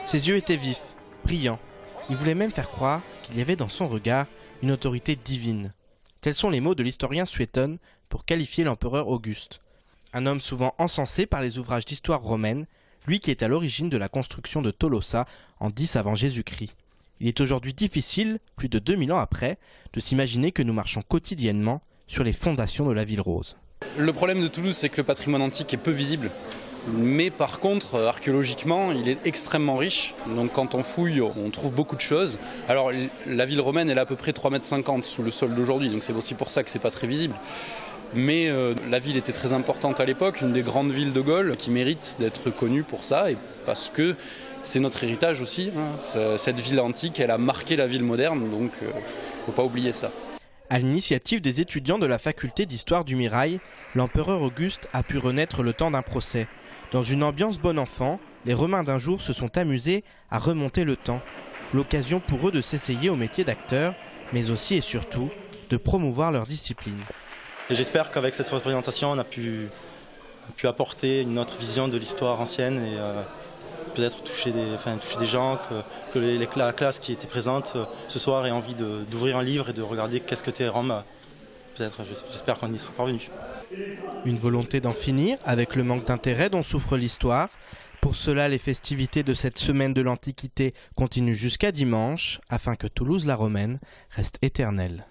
Ses yeux étaient vifs, brillants. Il voulait même faire croire qu'il y avait dans son regard une autorité divine. Tels sont les mots de l'historien Suétone pour qualifier l'empereur Auguste. Un homme souvent encensé par les ouvrages d'histoire romaine, lui qui est à l'origine de la construction de Tolosa en 10 avant Jésus-Christ. Il est aujourd'hui difficile, plus de 2000 ans après, de s'imaginer que nous marchons quotidiennement sur les fondations de la ville rose. Le problème de Toulouse, c'est que le patrimoine antique est peu visible. Mais par contre, archéologiquement, il est extrêmement riche. Donc quand on fouille, on trouve beaucoup de choses. Alors la ville romaine, elle est à peu près 3,50 m sous le sol d'aujourd'hui. Donc c'est aussi pour ça que c'est pas très visible. Mais la ville était très importante à l'époque, une des grandes villes de Gaule qui mérite d'être connue pour ça. Et parce que c'est notre héritage aussi. Cette ville antique, elle a marqué la ville moderne. Donc il ne faut pas oublier ça. À l'initiative des étudiants de la faculté d'histoire du Mirail, l'empereur Auguste a pu renaître le temps d'un procès. Dans une ambiance bon enfant, les Romains d'un jour se sont amusés à remonter le temps. L'occasion pour eux de s'essayer au métier d'acteur, mais aussi et surtout de promouvoir leur discipline. Et j'espère qu'avec cette représentation, on a pu apporter une autre vision de l'histoire ancienne et peut-être toucher des gens, que la classe qui était présente ce soir ait envie d'ouvrir un livre et de regarder qu'est-ce que était Rome. Peut-être, j'espère qu'on y sera parvenu. Une volonté d'en finir avec le manque d'intérêt dont souffre l'histoire. Pour cela, les festivités de cette semaine de l'Antiquité continuent jusqu'à dimanche, afin que Toulouse la romaine reste éternelle.